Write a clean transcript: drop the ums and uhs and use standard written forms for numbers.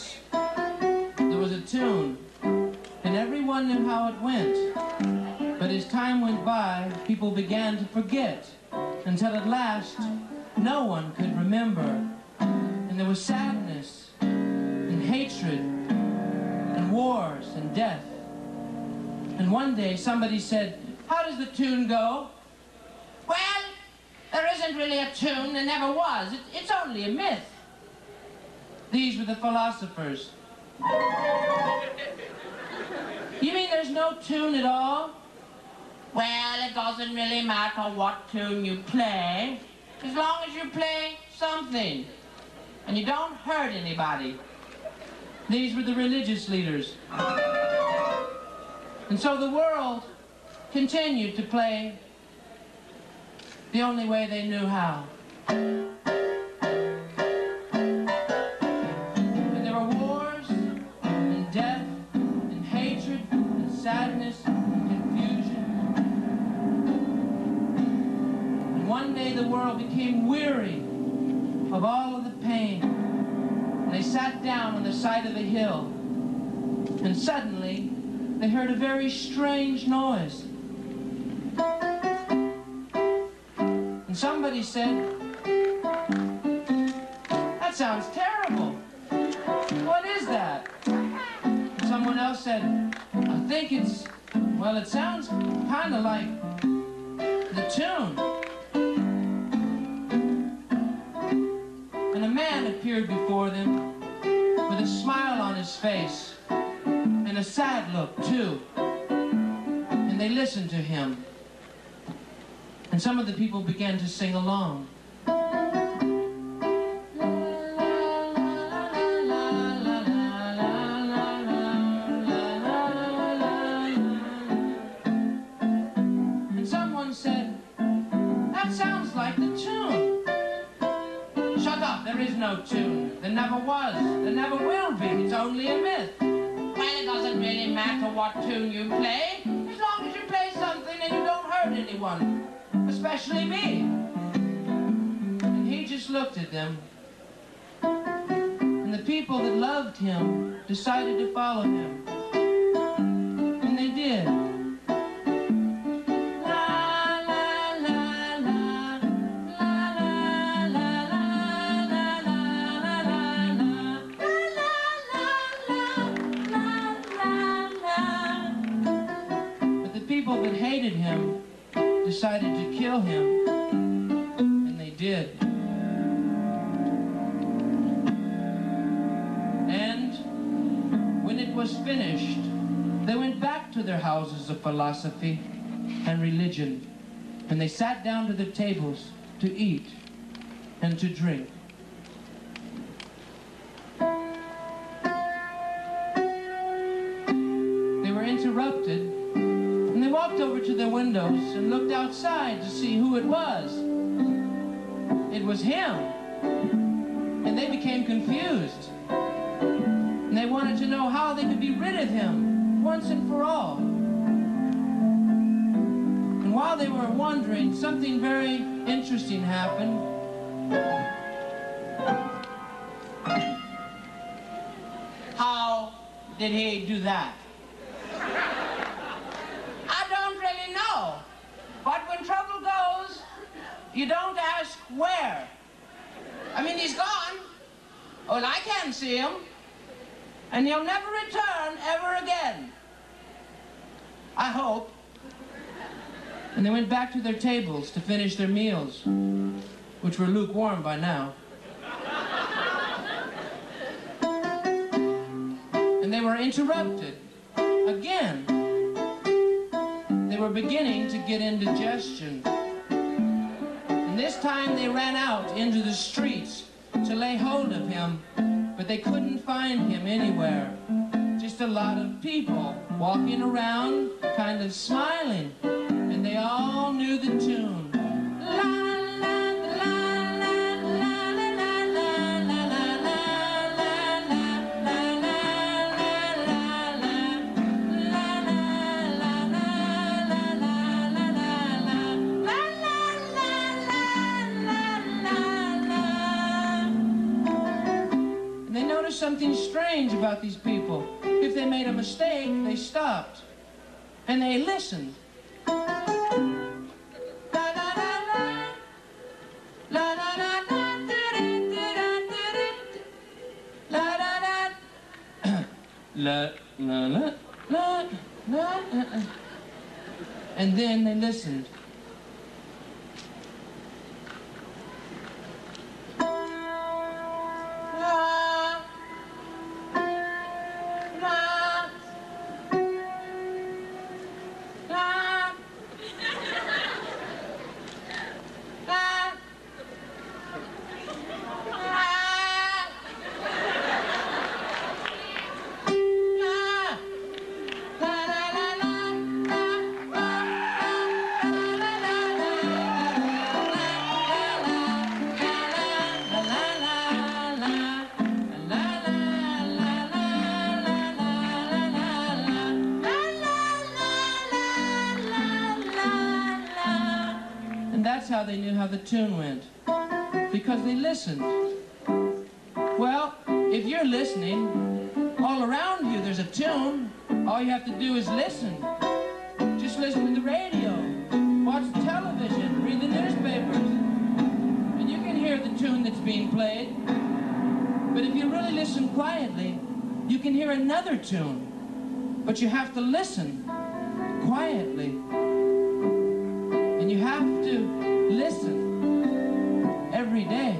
once there was a tune, and everyone knew how it went. But as time went by, people began to forget, until at last, no one could remember. And there was sadness, and hatred, and wars, and death. And one day somebody said, "How does the tune go?" "Well, there isn't really a tune, there never was. It's only a myth." These were the philosophers. "You mean there's no tune at all?" "Well, it doesn't really matter what tune you play, as long as you play something, and you don't hurt anybody." These were the religious leaders. And so the world continued to play the only way they knew how. And there were wars, and death, and hatred, and sadness, and confusion. And one day the world became weary of all of the pain. And they sat down on the side of a hill, and suddenly they heard a very strange noise. And somebody said, "That sounds terrible. What is that?" And someone else said, "I think it's, well, it sounds kind of like the tune." And a man appeared before them with a smile on his face and a sad look, too. And they listened to him. And some of the people began to sing along. And someone said, "That sounds like the tune." "Shut up, there is no tune. There never was, there never will be. It's only a myth." "Well, it doesn't really matter what tune you play, as long as you play something and you don't hurt anyone. Especially me." And he just looked at them. And the people that loved him decided to follow him. And they did. But the people that hated him decided to kill him, and they did. And when it was finished, they went back to their houses of philosophy and religion, and they sat down to their tables to eat and to drink. They were interrupted. They walked over to their windows and looked outside to see who it was. It was him. And they became confused. And they wanted to know how they could be rid of him once and for all. And while they were wondering, something very interesting happened. How did he do that? But when trouble goes, you don't ask where. I mean, he's gone. Well, I can't see him. And he'll never return ever again. I hope. And they went back to their tables to finish their meals, which were lukewarm by now. And they were interrupted again. They were beginning to get indigestion. And this time they ran out into the streets to lay hold of him, but they couldn't find him anywhere. Just a lot of people walking around, kind of smiling, and they all knew the tune. something strange about these people. If they made a mistake, they stopped. And they listened. La la la la la, and then they listened. That's how they knew how the tune went, because they listened. Well, if you're listening, all around you there's a tune. All you have to do is listen. Just listen to the radio, watch the television, read the newspapers, and you can hear the tune that's being played. But if you really listen quietly, you can hear another tune. But you have to listen quietly. And you have to listen every day.